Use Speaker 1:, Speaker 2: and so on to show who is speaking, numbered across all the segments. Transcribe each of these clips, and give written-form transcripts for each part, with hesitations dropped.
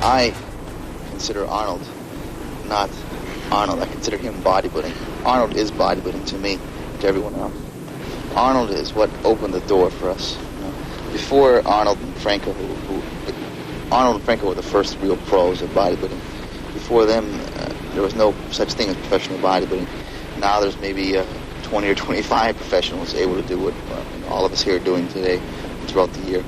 Speaker 1: I consider Arnold not Arnold. I consider him bodybuilding. Arnold is bodybuilding to me, to everyone else. Arnold is what opened the door for us. You know? Before Arnold and Franco, Arnold and Franco were the first real pros of bodybuilding. Before them, there was no such thing as professional bodybuilding. Now there's maybe 20 or 25 professionals able to do what all of us here are doing today throughout the year.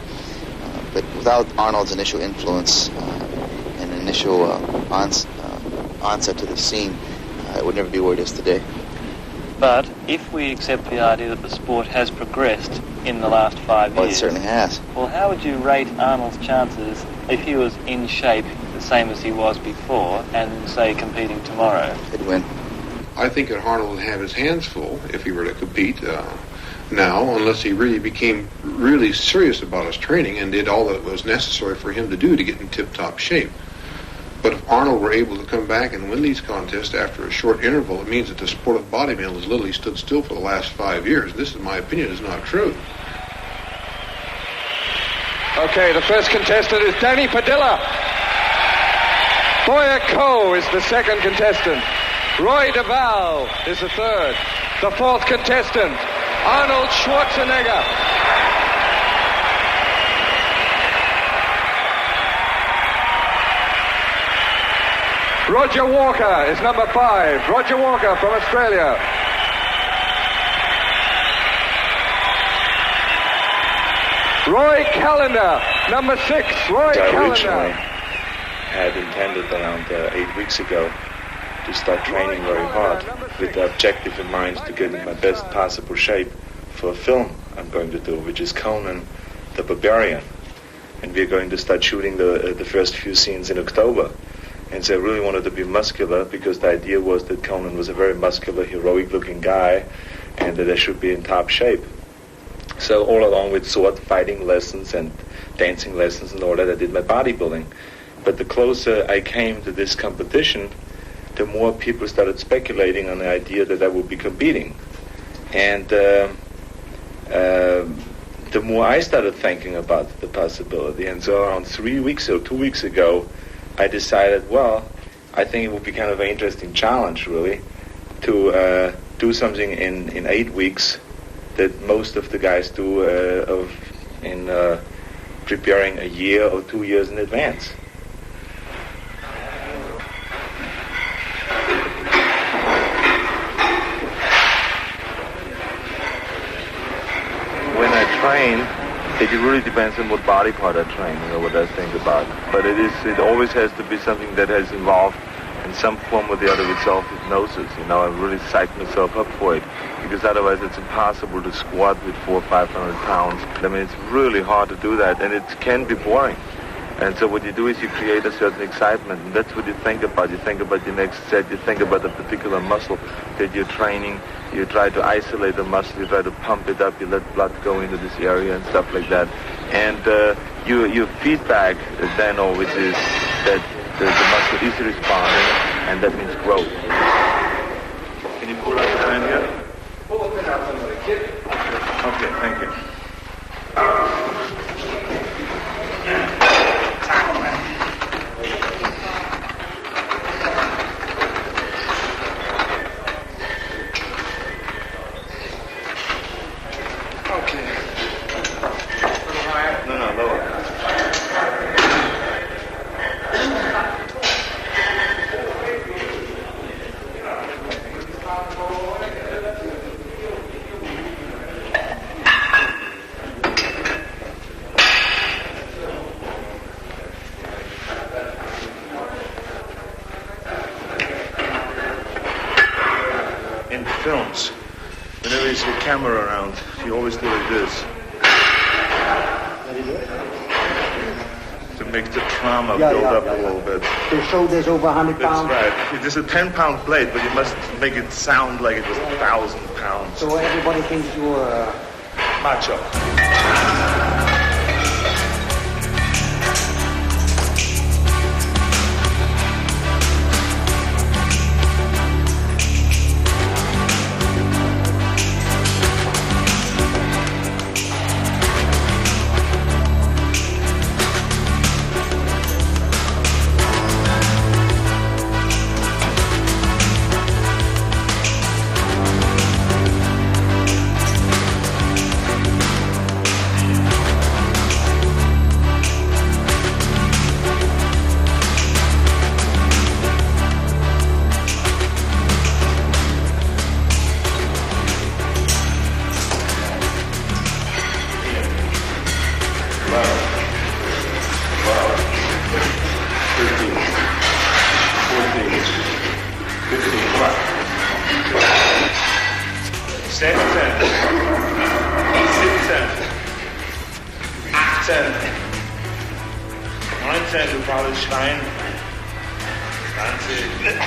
Speaker 1: But without Arnold's initial influence and initial onset to the scene, it would never be where it is today.
Speaker 2: But if we accept the idea that the sport has progressed in the last 5 years...
Speaker 1: Well, it certainly has.
Speaker 2: Well, how would you rate Arnold's chances if he was in shape the same as he was before and, say, competing tomorrow?
Speaker 1: He'd win.
Speaker 3: I think that Arnold would have his hands full if he were to compete now, unless he really became really serious about his training and did all that was necessary for him to do to get in tip-top shape. But if Arnold were able to come back and win these contests after a short interval, it means that the sport of bodybuilding has literally stood still for the last 5 years. This, in my opinion, is not true.
Speaker 4: Okay, the first contestant is Danny Padilla. Boyer Coe is the second contestant. Roy Duval is the third. The fourth contestant, Arnold Schwarzenegger. Roger Walker is number 5. Roger Walker from Australia. Roy Callender, number 6. Roy Callender.
Speaker 5: Originally had intended around 8 weeks ago to start training very hard with the objective in mind to get in my best possible shape for a film I'm going to do, which is Conan the Barbarian. And we're going to start shooting the first few scenes in October. And so I really wanted to be muscular because the idea was that Conan was a very muscular, heroic-looking guy and that I should be in top shape. So all along with sword fighting lessons and dancing lessons and all that, I did my bodybuilding. But the closer I came to this competition, the more people started speculating on the idea that I would be competing. And the more I started thinking about the possibility. And so around 3 weeks or 2 weeks ago, I decided, well, I think it would be kind of an interesting challenge, really, to do something in 8 weeks that most of the guys do in preparing a year or 2 years in advance. When I train, it really depends on what body part I train, what I think about. But it always has to be something that has involved in some form or the other with self-hypnosis. I really psych myself up for it, because otherwise it's impossible to squat with 400 or 500 pounds. I mean, it's really hard to do that, and it can be boring. And so what you do is you create a certain excitement, and that's what you think about. You think about your next set, you think about a particular muscle that you're training, you try to isolate the muscle, you try to pump it up, you let blood go into this area and stuff like that. And your feedback then always is that the muscle is responding, and that means growth. Can you pull out the hand here? Okay, thank you. In films, whenever you see a camera around, you always do like this. To make the trauma build up a little bit.
Speaker 6: To show there's over 100 pounds.
Speaker 5: That's right. It is a 10-pound plate, but you must make it sound like it was 1,000 pounds.
Speaker 6: So everybody thinks you're
Speaker 5: macho. 16, 17, 18, 19, du brauchst Schwein. 20.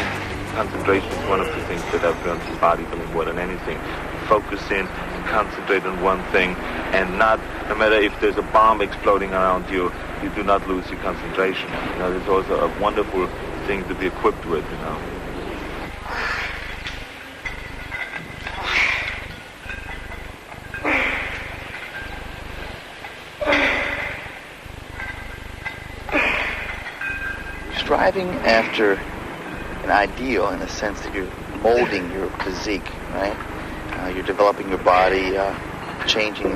Speaker 5: Concentration is one of the things that I've learned in bodybuilding more than anything. Focus in and concentrate on one thing, and no matter if there's a bomb exploding around you, you do not lose your concentration. You know, it's also a wonderful thing to be equipped with, you know.
Speaker 1: Striving after an ideal in the sense that you're molding your physique, right? You're developing your body, changing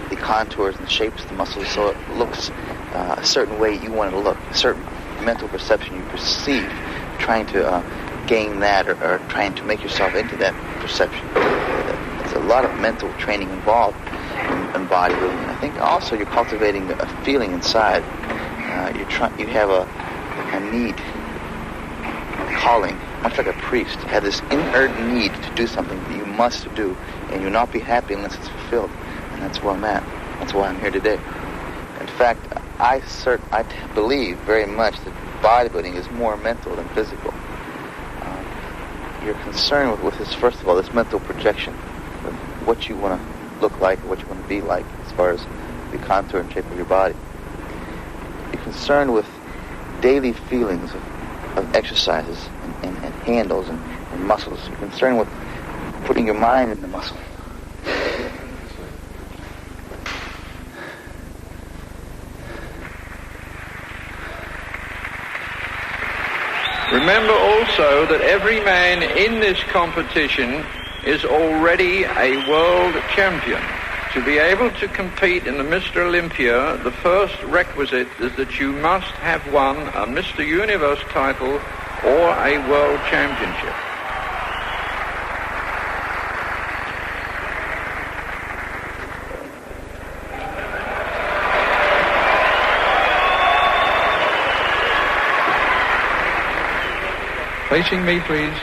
Speaker 1: the contours and shapes of the muscles so it looks a certain way you want it to look, a certain mental perception you perceive, trying to gain that or trying to make yourself into that perception. There's a lot of mental training involved in bodybuilding. And I think also you're cultivating a feeling inside. You have a need, a calling, much like a priest. You have this inert need to do something that you must do, and you'll not be happy unless it's fulfilled. And that's where I'm at. That's why I'm here today. In fact, I believe very much that bodybuilding is more mental than physical. You're concerned with this, first of all, this mental projection of what you want to look like, what you want to be like, as far as the contour and shape of your body. You're concerned with daily feelings of exercises and handles and muscles. You're concerned with putting your mind in the muscle.
Speaker 7: Remember also that every man in this competition is already a world champion. To be able to compete in the Mr. Olympia, the first requisite is that you must have won a Mr. Universe title or a world championship. Facing me, please.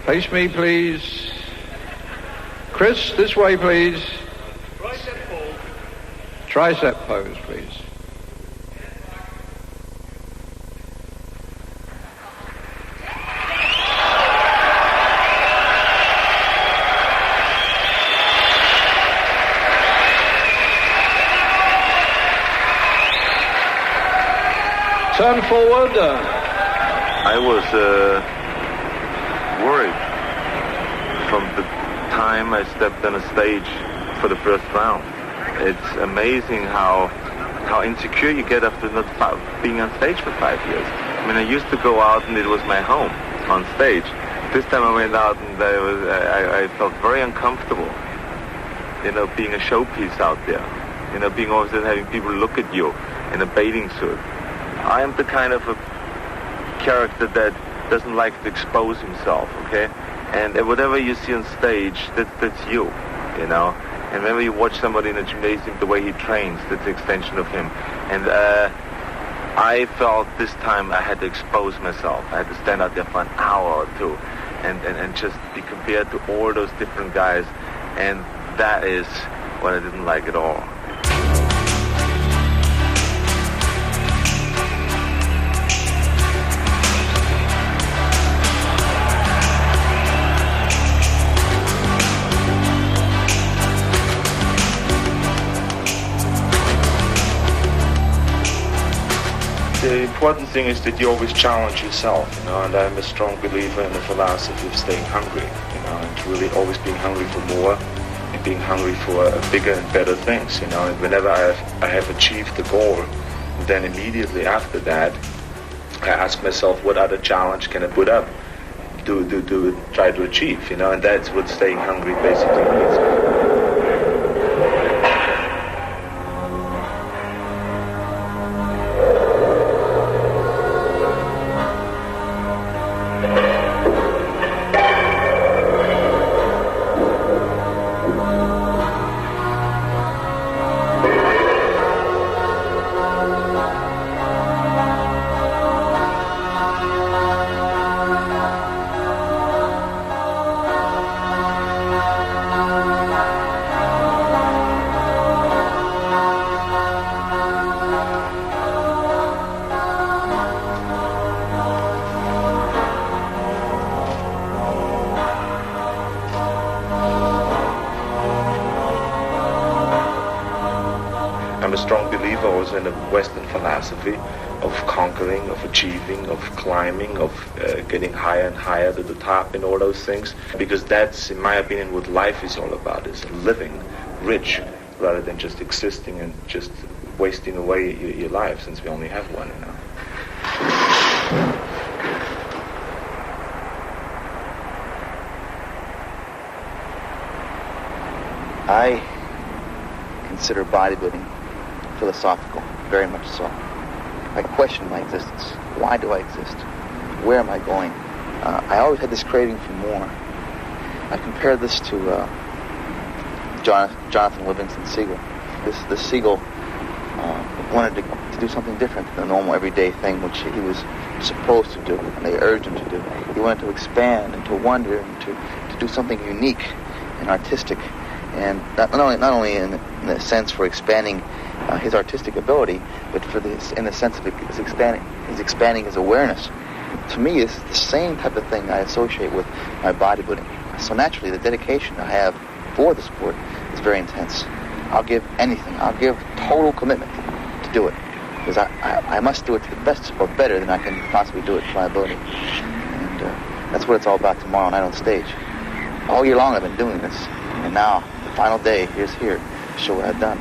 Speaker 7: Face me, please. Chris, this way, please. Tricep pose. Tricep pose, please. Turn forward.
Speaker 5: I was worried from the time I stepped on a stage for the first round. It's amazing how insecure you get after not being on stage for 5 years. I mean, I used to go out and it was my home on stage. This time I went out and I felt very uncomfortable, you know, being a showpiece out there, you know, being always having people look at you in a bathing suit. I am the kind of a character that doesn't like to expose himself, okay? And whatever you see on stage, that's you, you know? And whenever you watch somebody in a gymnasium, the way he trains, that's the extension of him. And I felt this time I had to expose myself. I had to stand out there for an hour or two and just be compared to all those different guys. And that is what I didn't like at all. The important thing is that you always challenge yourself, you know, and I'm a strong believer in the philosophy of staying hungry, you know, and really always being hungry for more and being hungry for bigger and better things, you know, and whenever I have achieved the goal, then immediately after that, I ask myself, what other challenge can I put up to try to achieve, you know, and that's what staying hungry basically means. a strong believer also in the Western philosophy of conquering, of achieving, of climbing, of getting higher and higher to the top and all those things. Because that's, in my opinion, what life is all about, is living rich rather than just existing and just wasting away your life, since we only have one, you know.
Speaker 1: I consider bodybuilding philosophical, very much so. I question my existence. Why do I exist? Where am I going? I always had this craving for more. I compare this to Jonathan Livingston Seagull. This seagull wanted to do something different than the normal everyday thing which he was supposed to do, and they urged him to do. He wanted to expand and to wonder and to do something unique and artistic, and not only in the sense for expanding his artistic ability, but in the sense of his expanding his awareness. To me, it's the same type of thing I associate with my bodybuilding. So naturally, the dedication I have for the sport is very intense. I'll give anything. I'll give total commitment to do it, because I must do it to the best or better than I can possibly do it to my ability. And that's what it's all about tomorrow night on stage. All year long I've been doing this, and now the final day here's here to show what I've done.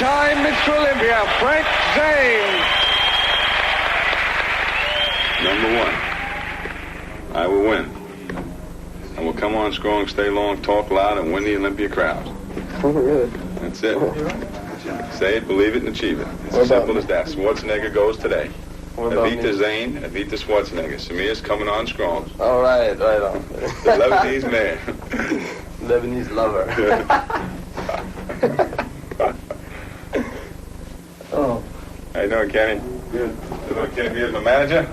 Speaker 4: three-time Mr. Olympia, Frank Zane.
Speaker 8: Number one, I will win. I will come on strong, stay long, talk loud, and win the Olympia crowd.
Speaker 6: Oh, really?
Speaker 8: That's it. Say it, believe it, and achieve it. It's as simple as that. Schwarzenegger goes today. Evita Zane, Evita Schwarzenegger. Samir's coming on strong.
Speaker 6: All right, right on.
Speaker 8: The Lebanese man.
Speaker 6: Lebanese lover. Oh.
Speaker 8: How you doing, Kenny? Good. Hello, Kenny. Here's my manager.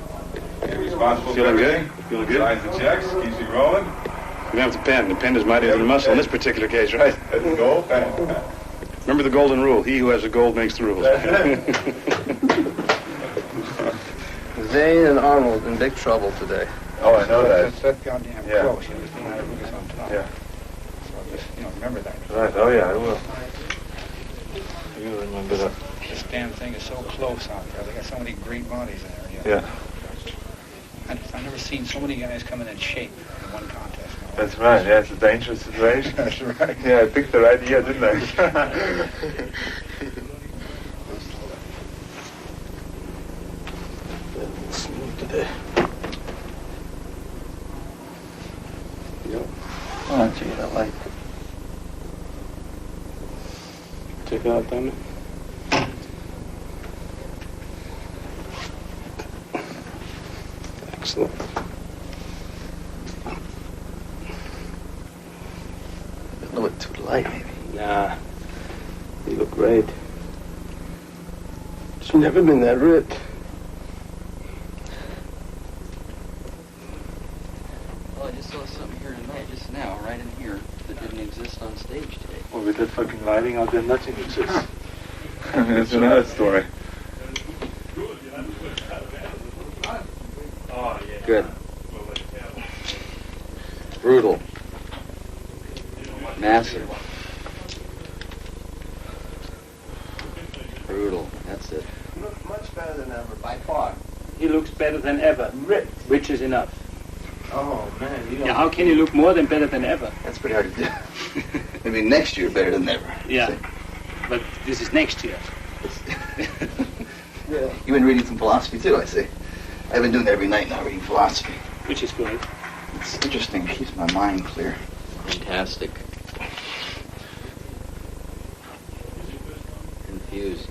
Speaker 8: He's responsible for everything.
Speaker 3: Feeling good?
Speaker 8: Signs the checks, keeps you rolling.
Speaker 3: We have the pen. The pen is mightier than the muscle in this particular case, right?
Speaker 8: That's the goal.
Speaker 3: Remember the golden rule. He who has the gold makes the rules.
Speaker 6: Zane and Arnold in big trouble today.
Speaker 8: Oh, I know that.
Speaker 9: That goddamn
Speaker 8: Yeah.
Speaker 9: close. You know, I was on top.
Speaker 8: Yeah.
Speaker 9: So just, remember that.
Speaker 8: Right. Oh, yeah, I will. You remember that.
Speaker 9: This damn thing is so close out there. They got so many great bodies in there.
Speaker 8: Yeah.
Speaker 9: I've never seen so many guys come in shape in one contest.
Speaker 8: That's right. Yeah, it's a dangerous situation.
Speaker 9: That's right.
Speaker 8: Yeah, I picked the right year, didn't I?
Speaker 6: Smooth today. Yep.
Speaker 2: Oh, gee, I like it.
Speaker 6: Check it out, Tommy. Excellent.
Speaker 1: A little bit too light, maybe.
Speaker 6: Nah, you look great. She's never been that ripped.
Speaker 2: Well, I just saw something here tonight, just now, right in here, that didn't exist on stage today.
Speaker 8: Well, with that fucking lighting out there, nothing exists. That's another story.
Speaker 1: Good. Brutal. Massive. Brutal. That's it.
Speaker 6: You look much better than ever, by far.
Speaker 10: He looks better than ever,
Speaker 6: Ripped.
Speaker 10: which is enough.
Speaker 6: Oh, man. You don't...
Speaker 10: Yeah, how can you look more than better than ever?
Speaker 1: That's pretty hard to do. Maybe next year better than ever.
Speaker 10: Yeah, but this is next year.
Speaker 6: Yeah.
Speaker 1: You've been reading some philosophy too, I see. I've been doing that every night now, reading philosophy.
Speaker 10: Which is good.
Speaker 1: It's interesting. It keeps my mind clear.
Speaker 2: Fantastic. Confused.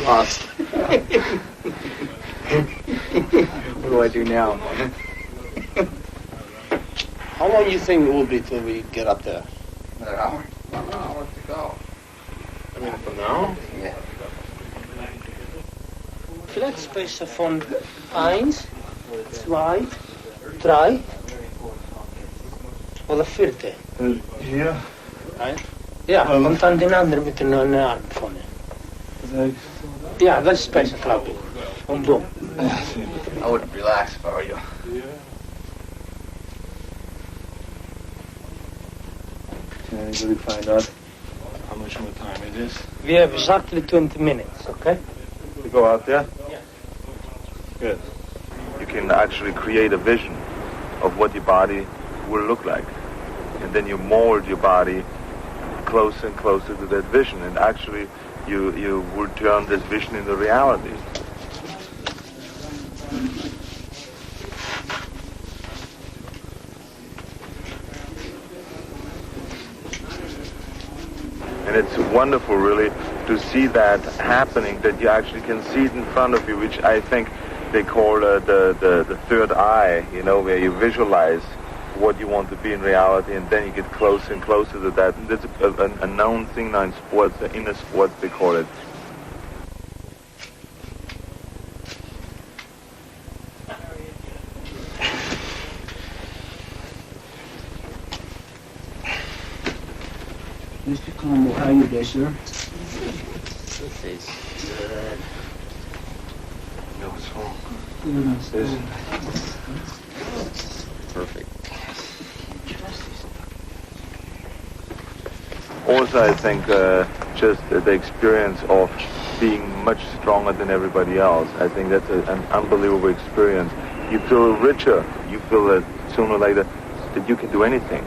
Speaker 1: Lost.
Speaker 6: What do I do now? How long do you think it will be till we get up there?
Speaker 1: Another hour?
Speaker 6: 1 hour to go. I mean, from now?
Speaker 1: Yeah.
Speaker 10: Vielleicht spreche von 1, 2, 3 oder 4.
Speaker 8: Hier?
Speaker 10: Ja, und dann den anderen mit den Arm vorne. Ja, das ist besser, glaube ich. Und dumm.
Speaker 1: I wouldn't relax if I were you.
Speaker 8: Can anybody find out how much more time it is?
Speaker 10: We have exactly 20 minutes, okay?
Speaker 8: We go out there?
Speaker 10: Yeah.
Speaker 8: Good.
Speaker 5: You can actually create a vision of what your body will look like. And then you mold your body closer and closer to that vision. And actually, you will turn this vision into reality. And it's wonderful, really, to see that happening, that you actually can see it in front of you, which I think they call the third eye, where you visualize what you want to be in reality, and then you get closer and closer to that. And that's a known thing now in sports, in sports they call it.
Speaker 10: Mr. Campbell, how are you there, sir?
Speaker 2: Face.
Speaker 8: No, what's wrong?
Speaker 2: Perfect.
Speaker 5: Also, I think just the experience of being much stronger than everybody else. I think that's an unbelievable experience. You feel richer. You feel that sooner or later that you can do anything.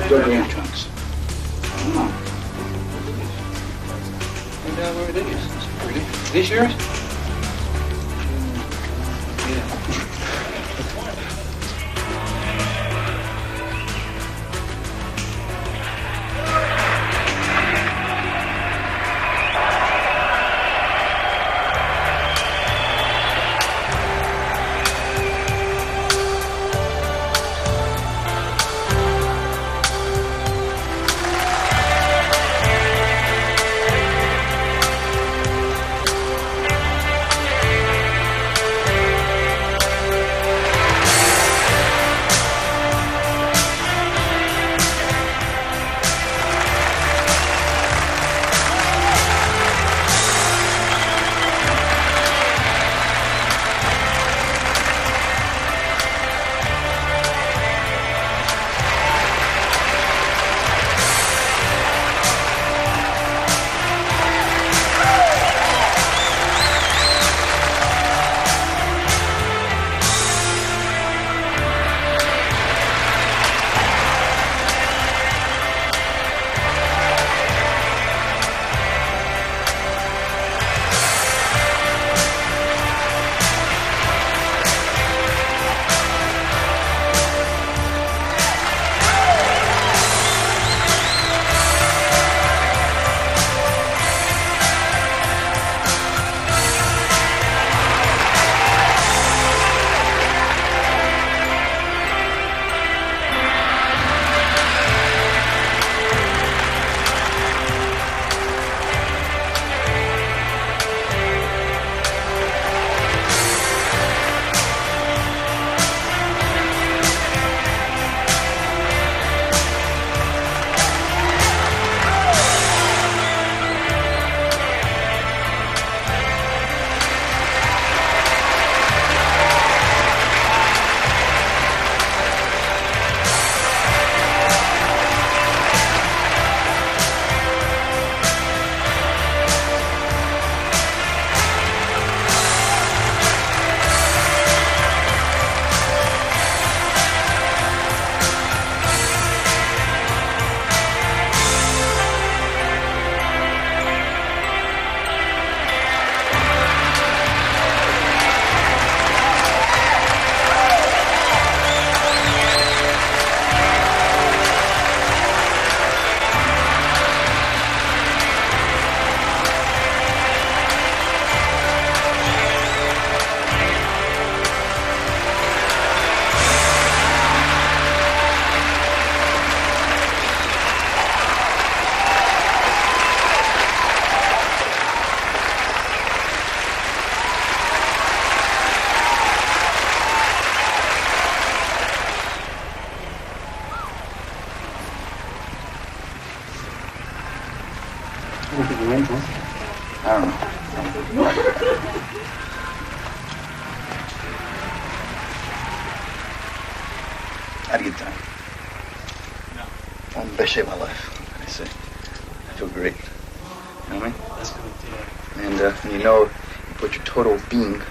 Speaker 9: Don't go in your trunks. Come on. Find out where it is. It's pretty. Is this yours? Yeah.
Speaker 1: I don't know. I had a good time. I'm in the best shape of my life, I say. I feel great. You know what I mean?
Speaker 10: That's good, yeah.
Speaker 1: And when you know you put your total being,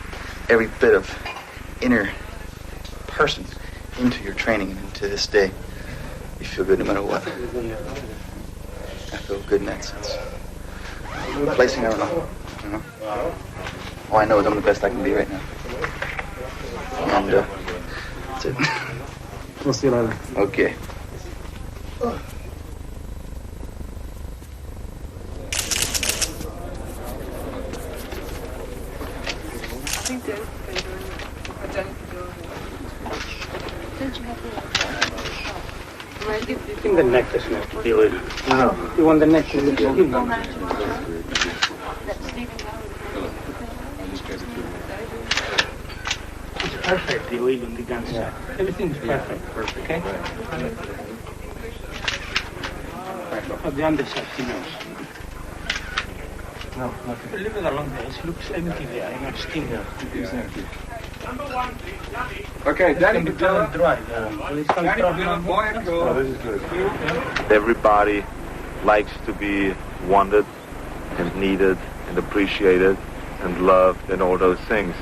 Speaker 1: every bit of inner person into your training and into this day, you feel good no matter what. I feel good in that sense. Placing, I don't know. You know? All I know is I'm the best I can be right now. And that's it.
Speaker 10: We'll see you later.
Speaker 1: Okay.
Speaker 10: I think the neck doesn't have to deal with it. No. You want the neck to deal with it? It's perfect, the oil on the gun side. Everything's perfect. Perfect. Okay? On the underside, he knows. No, nothing. Leave it along there. It looks empty there. I'm not sting there.
Speaker 3: It's empty. Okay, Danny Patella.
Speaker 5: Everybody likes to be wanted and needed and appreciated and loved and all those things.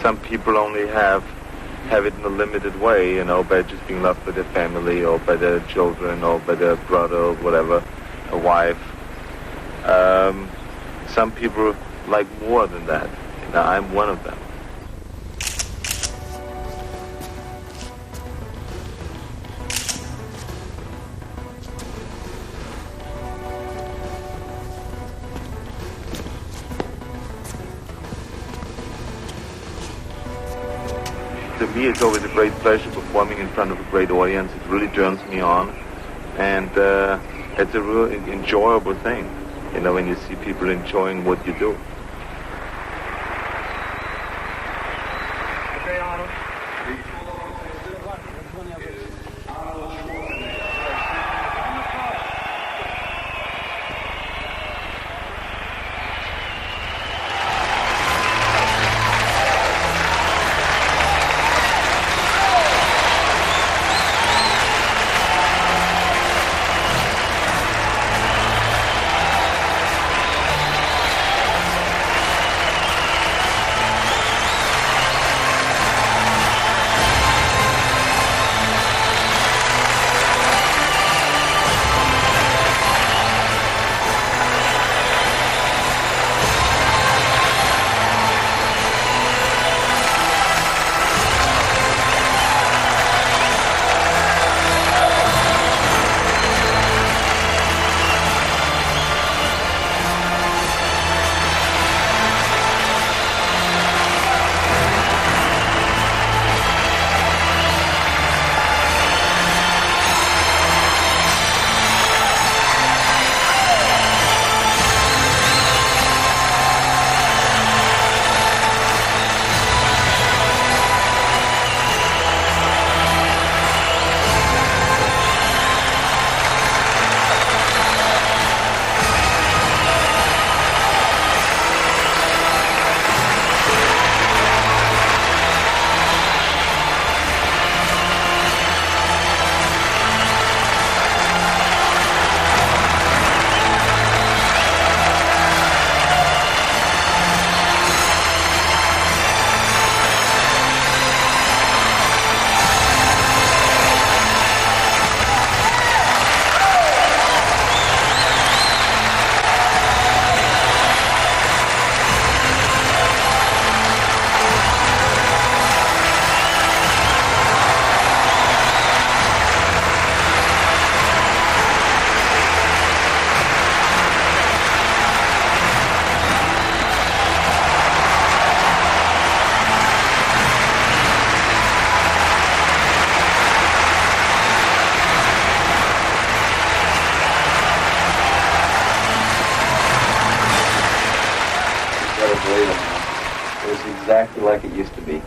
Speaker 5: Some people only have have it in a limited way, you know, by just being loved by their family or by their children or by their brother or whatever, a wife. Some people like more than that. You know, I'm one of them. To me, it's always a great pleasure performing in front of a great audience. It really turns me on, and it's a real enjoyable thing, you know, when you see people enjoying what you do.
Speaker 11: Okay, Arnold.
Speaker 6: Exactly like it used to be.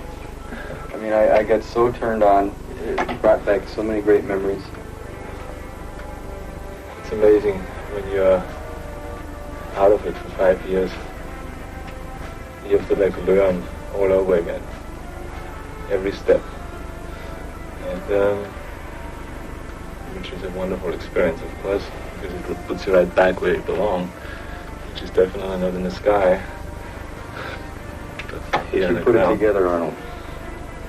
Speaker 6: I mean, I got so turned on. It brought back so many great memories.
Speaker 5: It's amazing when you're out of it for 5 years. You have to like learn all over again, every step. And which is a wonderful experience, of course, because it puts you right back where you belong, which is definitely not in the sky.
Speaker 6: You put it together, Arnold.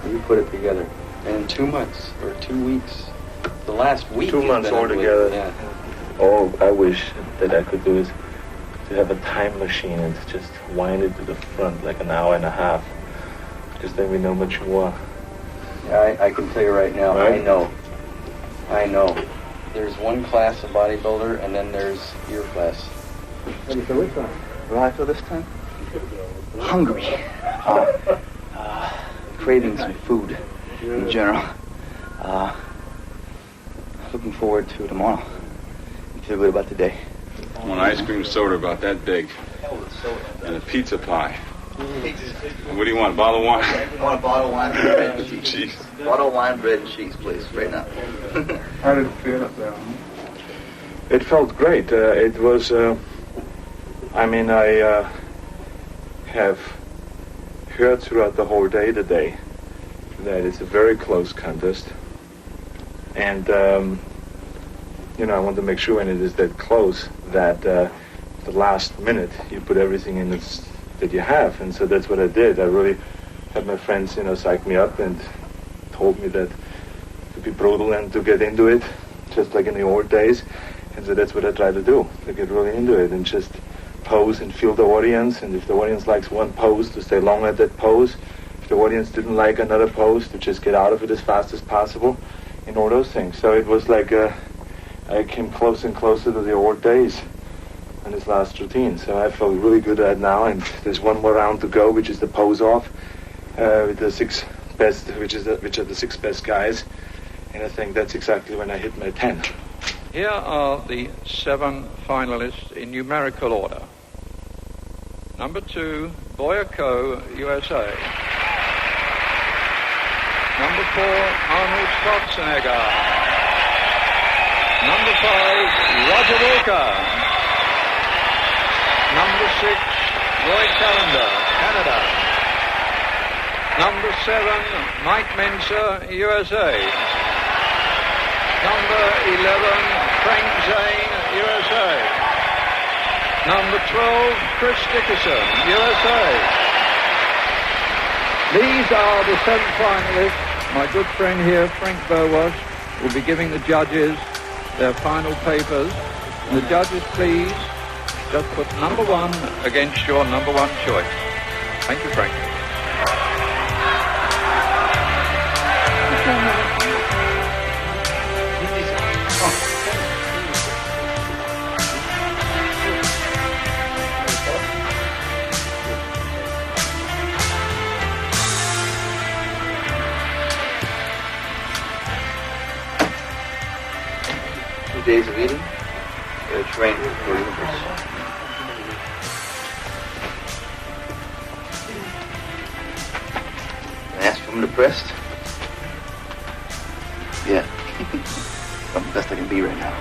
Speaker 6: You put it together. And in 2 months, or 2 weeks, the last week...
Speaker 5: 2 months altogether.
Speaker 6: Yeah.
Speaker 5: All I wish that I could do is to have a time machine and just wind it to the front like an hour and a half. Because then we know much more.
Speaker 6: Yeah, I can tell you right now, right? I know. There's one class of bodybuilder, and then there's your class.
Speaker 1: Ready for which one?
Speaker 6: Right for this time?
Speaker 1: Hungry. Craving some food in general. Looking forward to tomorrow. I feel good about today.
Speaker 8: I want an ice cream soda about that big. And a pizza pie. What do you want, a bottle of wine?
Speaker 1: I want a bottle of wine, bread and cheese. Bottle of wine, bread and cheese, please, right now.
Speaker 12: How did it feel up there?
Speaker 5: It felt great. It was, I have heard throughout the whole day today that it's a very close contest. And, I want to make sure when it is that close that the last minute you put everything in that you have. And so that's what I did. I really had my friends, psych me up and told me that to be brutal and to get into it, just like in the old days. And so that's what I try to do, to get really into it and just pose and feel the audience. And if the audience likes one pose, to stay long at that pose. If the audience didn't like another pose, to just get out of it as fast as possible, and all those things. So it was like I came closer and closer to the old days in this last routine. So I feel really good at it now, and there's one more round to go, which is the pose off with the 6 best, which are the 6 best guys. And I think that's exactly when I hit my 10.
Speaker 7: Here are the 7 finalists in numerical order. Number 2, Boyer Coe, USA. Number 4, Arnold Schwarzenegger. Number 5, Roger Walker. Number 6, Roy Callender, Canada. Number 7, Mike Menser, USA. Number 11, Frank Zane, USA. Number 12, Chris Dickerson, USA. These are the 7 finalists. My good friend here, Frank Bowas, will be giving the judges their final papers. And the judges, please, just put number 1 against your number 1 choice. Thank you, Frank.
Speaker 1: 2 days of eating, training for universe. Can I ask if I'm depressed? Yeah. I'm the best I can be right now.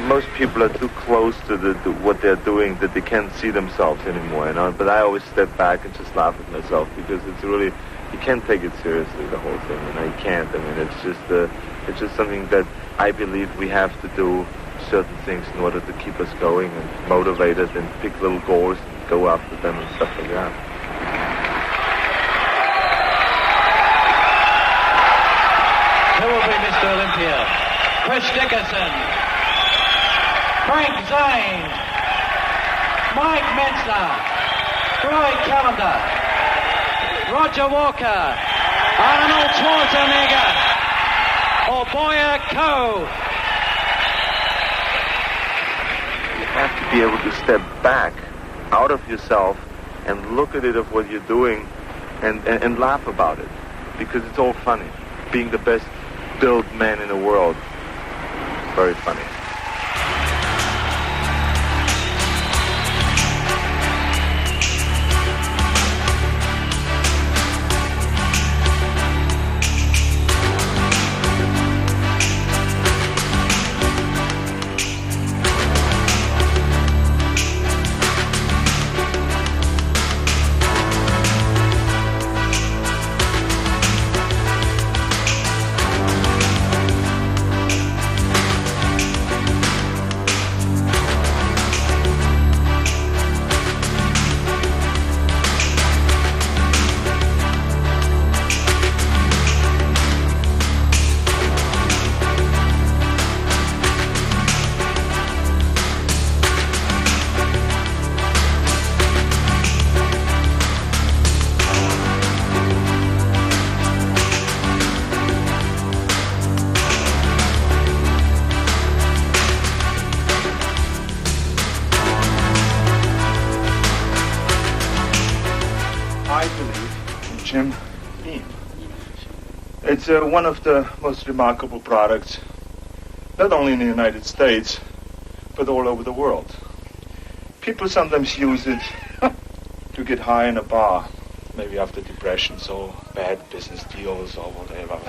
Speaker 5: Most people are too close to what they're doing that they can't see themselves anymore, you know. But I always step back and just laugh at myself because it's really, you can't take it seriously, the whole thing. You know, you can't. I mean, it's just something that I believe we have to do certain things in order to keep us going and motivated and pick little goals and go after them and stuff like that.
Speaker 11: Who will be Mr. Olympia? Chris Dickerson, Frank Zane, Mike Menser, Roy Callender, Roger Walker, Arnold Schwarzenegger, or Boyer Coe.
Speaker 5: You have to be able to step back out of yourself and look at it of what you're doing and laugh about it because it's all funny. Being the best built man in the world, very funny. It's one of the most remarkable products, not only in the United States, but all over the world. People sometimes use it to get high in a bar, maybe after depressions or bad business deals or whatever.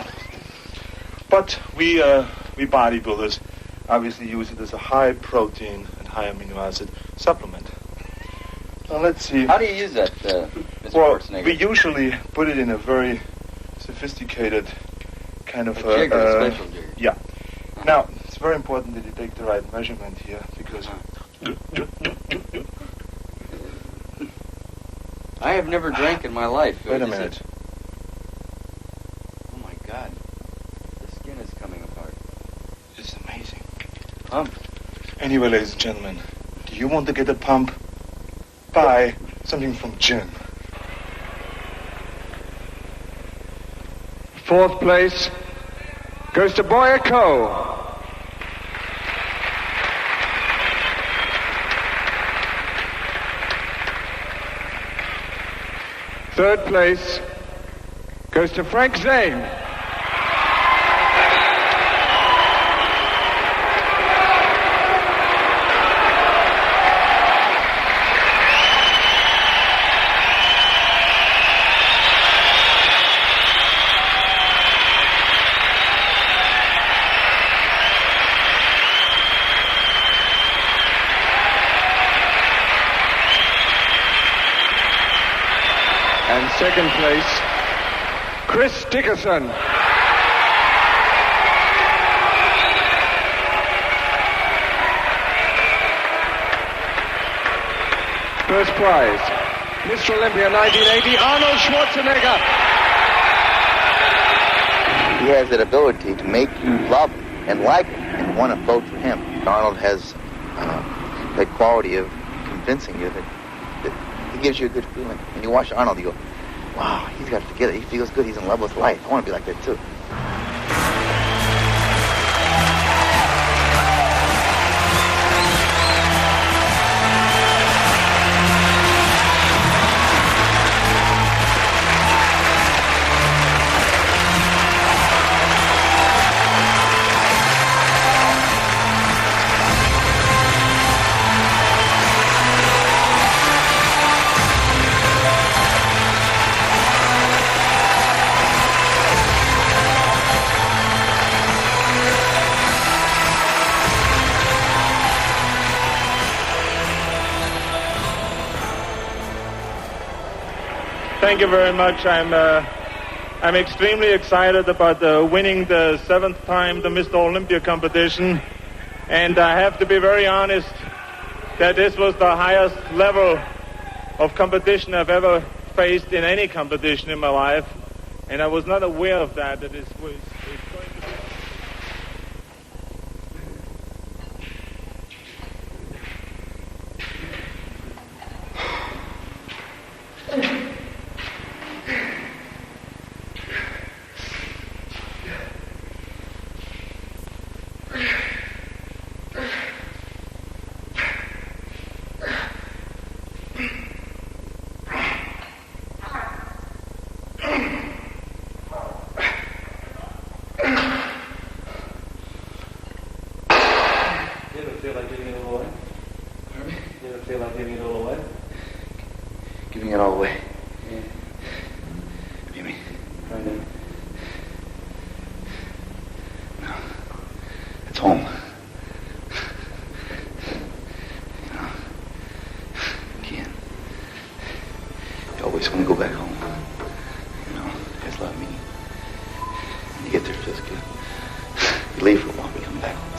Speaker 5: But we bodybuilders obviously use it as a high protein and high amino acid supplement. Now let's see.
Speaker 6: How do you use that, Mr.
Speaker 5: Well,
Speaker 6: Schwarzenegger?
Speaker 5: we usually put it in a very sophisticated kind of
Speaker 6: a jigger, a special jigger.
Speaker 5: Yeah. Now, it's very important that you take the right measurement here because
Speaker 6: I have never drank in my life.
Speaker 5: Wait a minute.
Speaker 6: Oh my God.
Speaker 2: pump.
Speaker 13: Anyway, ladies and gentlemen, do you want to get a pump? Buy something from Jim.
Speaker 4: 4th place goes to Boyako. 3rd place goes to Frank Zane. And 2nd place, Chris Dickerson. First prize, Mr. Olympia 1980, Arnold Schwarzenegger.
Speaker 1: He has that ability to make you love him and like him and want to vote for him. Arnold has that quality of convincing you that he gives you a good feeling. When you watch Arnold, you go, wow, he's got it together. He feels good. He's in love with life. I want to be like that, too.
Speaker 14: Thank you very much. I'm extremely excited about winning the 7th time the Mr. Olympia competition, and I have to be very honest that this was the highest level of competition I've ever faced in any competition in my life, and I was not aware of that it was going to be.
Speaker 1: Giving it all away. Yeah. What do you mean? No. It's home. You know, you can't. You always want to go back home. You know, that's like me. When you get there, it feels good. You leave for a while, but you come back home.